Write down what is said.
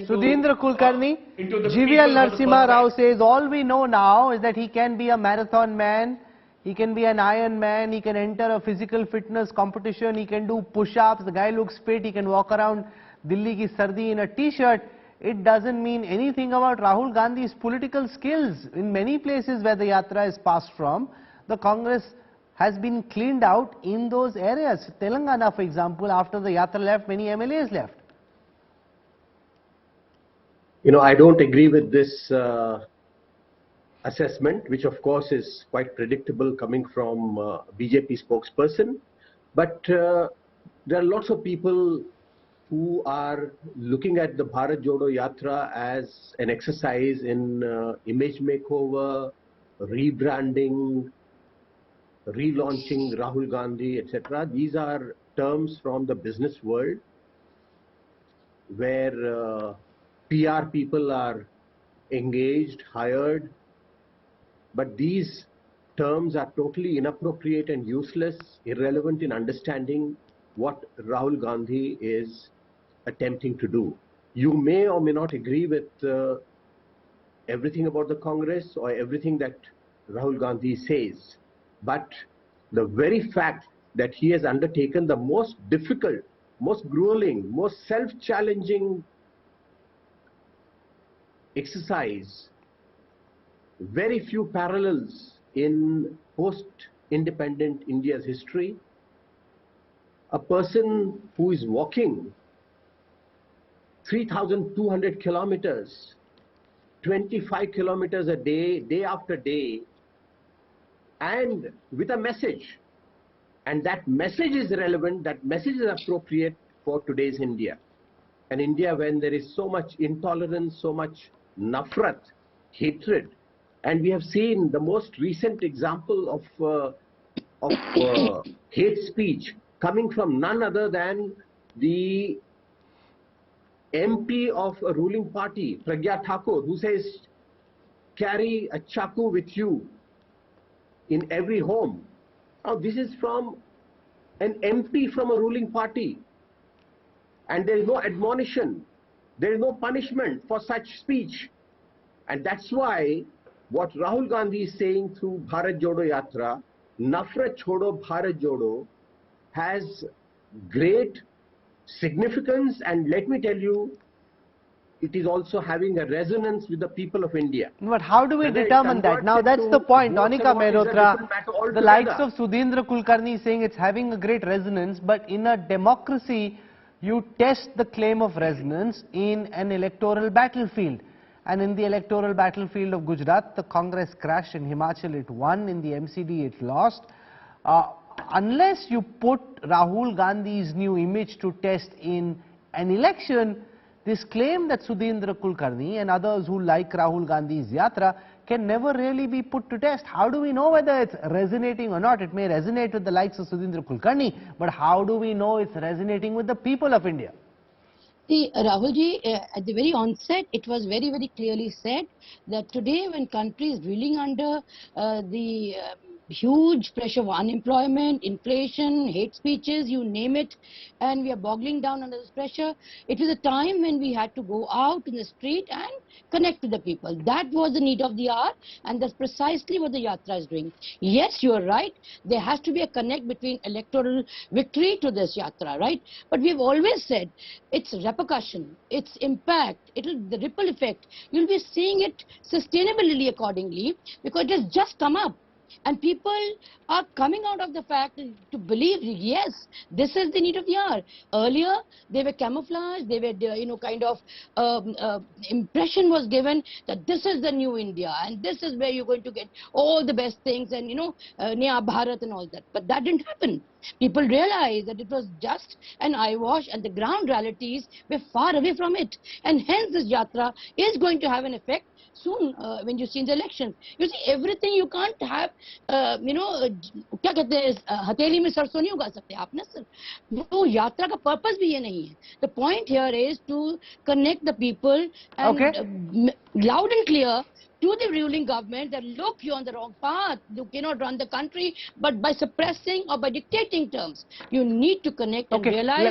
Sudheendra Kulkarni, into the GVL people for the Narasimha Rao first time. says all we know now is that he can be a marathon man, he can be an Iron Man, he can enter a physical fitness competition, he can do push-ups, the guy looks fit, he can walk around Delhi ki sardi in a t-shirt. It doesn't mean anything about Rahul Gandhi's political skills. In many places where the yatra is passed from, the Congress has been cleaned out in those areas. Telangana, for example, after the yatra left, many MLAs left. You know, I don't agree with this assessment, which of course is quite predictable coming from BJP spokesperson. But there are lots of people who are looking at the Bharat Jodo Yatra as an exercise in image makeover, rebranding, relaunching Rahul Gandhi, etc. These are terms from the business world where PR people are engaged, hired, but these terms are totally inappropriate and useless, irrelevant in understanding what Rahul Gandhi is attempting to do. You may or may not agree with everything about the Congress or everything that Rahul Gandhi says, but the very fact that he has undertaken the most difficult, most grueling, most self-challenging exercise, very few parallels in post-independent India's history. A person who is walking 3,200 kilometers, 25 kilometers a day, day after day, and with a message. And that message is relevant, that message is appropriate for today's India. An India when there is so much intolerance, so much nafrat, hatred. And we have seen the most recent example of hate speech coming from none other than the MP of a ruling party, Pragya Thakur, who says, carry a chaku with you in every home. Now this is from an MP from a ruling party. And there is no admonition, there is no punishment for such speech. And that's why what Rahul Gandhi is saying through Bharat Jodo Yatra, Nafrat Chodo Bharat Jodo, has great significance, and let me tell you, it is also having a resonance with the people of India. But how do we determine that? Now that's the point. Anika Mehrotra, the likes of Sudheendra Kulkarni saying it's having a great resonance, but in a democracy, you test the claim of resonance in an electoral battlefield. And in the electoral battlefield of Gujarat, the Congress crashed. In Himachal, it won. In the MCD, it lost. Unless you put Rahul Gandhi's new image to test in an election, this claim that Sudheendra Kulkarni and others who like Rahul Gandhi's yatra can never really be put to test. How do we know whether it's resonating or not? It may resonate with the likes of Sudheendra Kulkarni, but how do we know it's resonating with the people of India? See, Rahulji, at the very onset, it was very, very clearly said that today when country is reeling under the huge pressure of unemployment, inflation, hate speeches, you name it, and we are boggling down under this pressure, it was a time when we had to go out in the street and connect with the people. That was the need of the hour, and that's precisely what the yatra is doing. Yes, you are right, there has to be a connect between electoral victory to this yatra, right? But we've always said its repercussion, its impact, the ripple effect, you'll be seeing it sustainably accordingly, because it has just come up. And people are coming out of the fact to believe, yes, this is the need of the hour. Earlier, they were camouflaged, they were, kind of impression was given that this is the new India and this is where you're going to get all the best things and, Naya Bharat and all that. But that didn't happen. People realized that it was just an eyewash and the ground realities were far away from it. And hence this yatra is going to have an effect soon when you see in the elections. You see, everything you can't have, क्या कहते हैं, हथेली में सरसों नहीं उगा सकते आप ना सर. वो यात्रा का पर्पस भी ये नहीं है. The point here is to connect the people and loud and clear to the ruling government that look, you're on the wrong path. You cannot run the country, but by suppressing or by dictating terms. You need to connect and realize